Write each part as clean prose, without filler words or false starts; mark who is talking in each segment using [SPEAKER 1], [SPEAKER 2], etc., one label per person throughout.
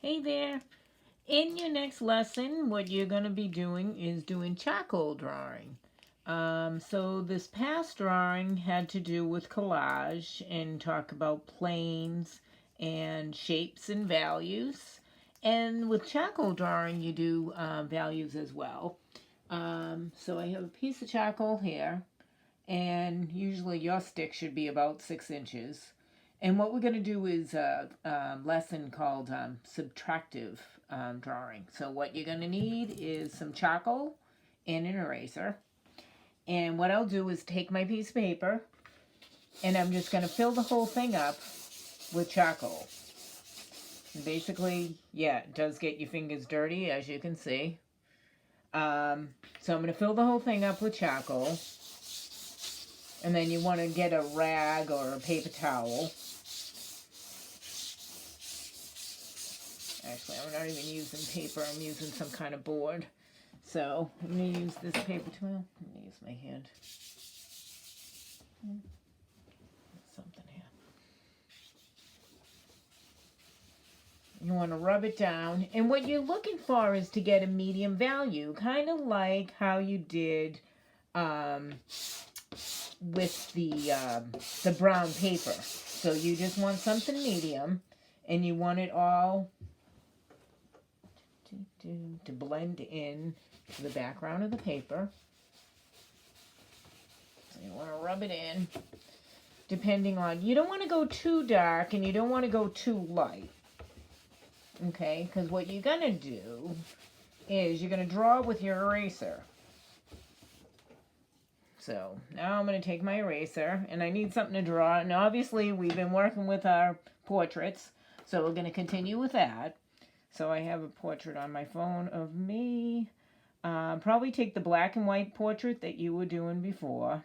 [SPEAKER 1] Hey there. In your next lesson, what you're going to be doing is doing charcoal drawing. So this past drawing had to do with collage and talk about planes and shapes and values. And with charcoal drawing, you do values as well. So I have a piece of charcoal here, and usually your stick should be about 6 inches. And what we're going to do is a lesson called subtractive drawing. So what you're going to need is some charcoal and an eraser. And what I'll do is take my piece of paper and I'm just going to fill the whole thing up with charcoal. And basically, yeah, it does get your fingers dirty, as you can see. So I'm going to fill the whole thing up with charcoal. And then you want to get a rag or a paper towel. Actually, I'm not even using paper. I'm using some kind of board. So I'm going to use this paper towel. I'm going to use my hand. Something here. You want to rub it down. And what you're looking for is to get a medium value. Kind of like how you did with the brown paper. So you just want something medium. And you want it all to blend in to the background of the paper. So you want to rub it in, depending on, you don't want to go too dark and you don't want to go too light. Okay, because what you're going to do is you're going to draw with your eraser. So now I'm going to take my eraser and I need something to draw. And obviously we've been working with our portraits, so we're going to continue with that. So I have a portrait on my phone of me. Probably take the black and white portrait that you were doing before.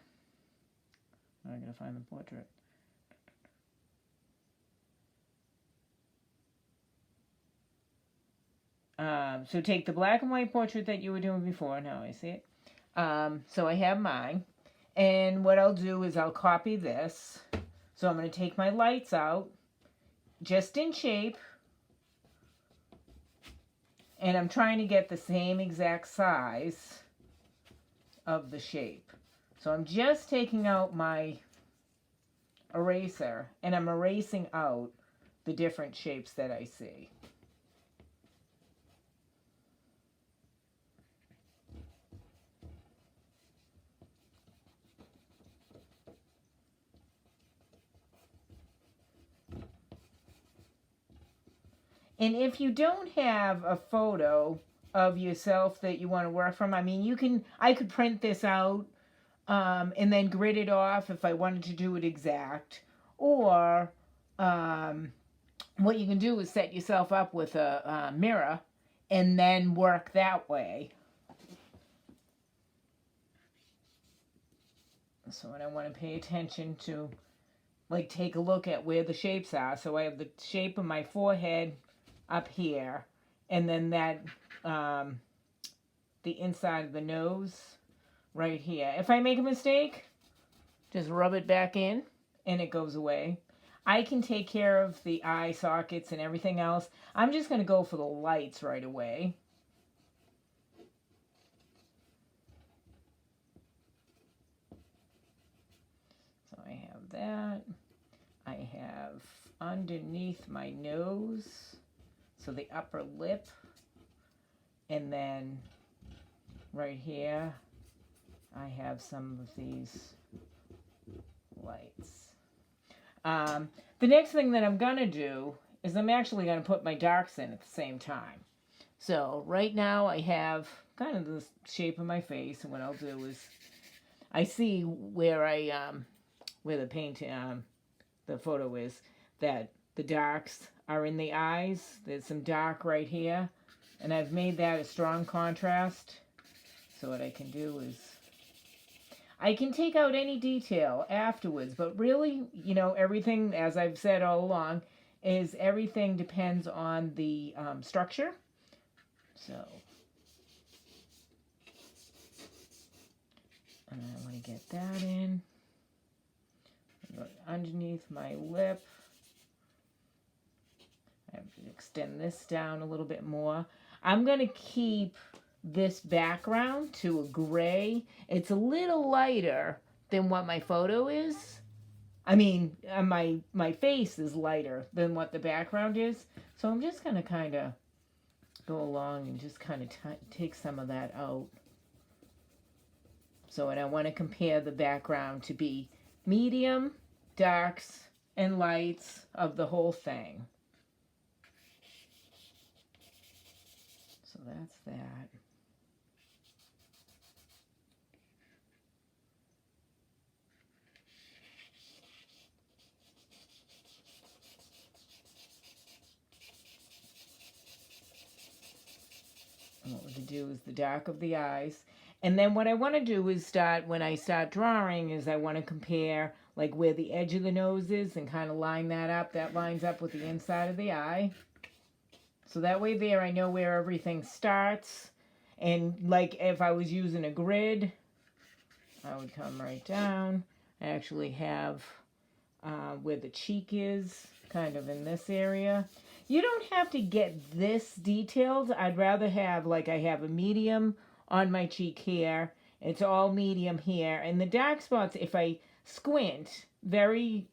[SPEAKER 1] I'm going to find the portrait. So take the black and white portrait that you were doing before. Now I see it. So I have mine. And what I'll do is I'll copy this. So I'm going to take my lights out, just in shape. And I'm trying to get the same exact size of the shape. So I'm just taking out my eraser and I'm erasing out the different shapes that I see. And if you don't have a photo of yourself that you want to work from, I mean, I could print this out and then grid it off if I wanted to do it exact. Or what you can do is set yourself up with a mirror and then work that way. So when I want to pay attention to, like, take a look at where the shapes are. So I have the shape of my forehead up here, and then that the inside of the nose right here. If I make a mistake, just rub it back in and it goes away. I can take care of the eye sockets and everything else. I'm just going to go for the lights right away. So I have that. I have underneath my nose, so the upper lip, and then right here I have some of these lights. The next thing that I'm going to do is I'm actually going to put my darks in at the same time. So right now I have kind of the shape of my face, and what I'll do is I see where where the paint, the photo is, that the darks are in the eyes. There's some dark right here, and I've made that a strong contrast. So what I can do is I can take out any detail afterwards, but really, you know, everything, as I've said all along, is everything depends on the structure. So, and I want to get that in. Underneath my lip, have to extend this down a little bit more. I'm going to keep this background to a gray. It's a little lighter than what my photo is. I mean, my face is lighter than what the background is. So I'm just going to kind of go along and just kind of take some of that out. So, and I want to compare the background to be medium, darks, and lights of the whole thing. So that's that. And what we're going to do is the dark of the eyes. And then what I want to do is when I start drawing, is I want to compare like where the edge of the nose is and kind of line that up. That lines up with the inside of the eye. So that way there I know where everything starts. And like if I was using a grid, I would come right down. I actually have where the cheek is, kind of in this area. You don't have to get this detailed. I'd rather have, like I have a medium on my cheek here. It's all medium here. And the dark spots, if I squint very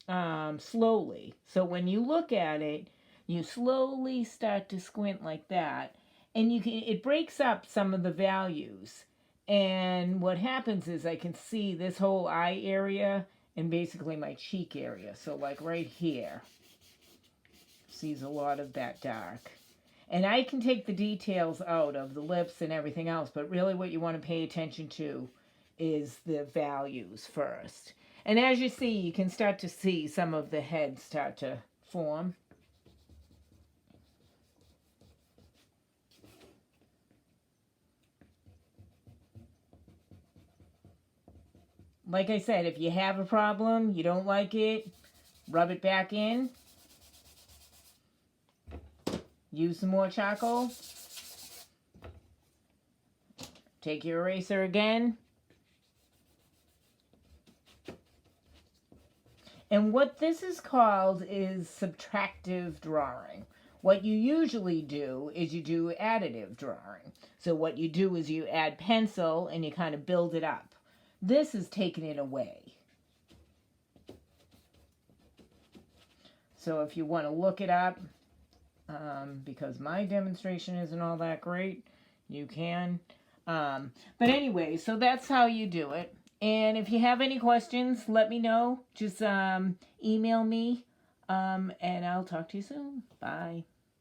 [SPEAKER 1] slowly. So when you look at it, you slowly start to squint like that. And it breaks up some of the values. And what happens is I can see this whole eye area and basically my cheek area. So like right here, sees a lot of that dark. And I can take the details out of the lips and everything else, but really what you want to pay attention to is the values first. And as you see, you can start to see some of the head start to form. Like I said, if you have a problem, you don't like it, rub it back in. Use some more charcoal. Take your eraser again. And what this is called is subtractive drawing. What you usually do is you do additive drawing. So what you do is you add pencil and you kind of build it up. This is taking it away. So if you want to look it up, because my demonstration isn't all that great, you can. But anyway, so that's how you do it. And if you have any questions, let me know. Just email me, and I'll talk to you soon. Bye.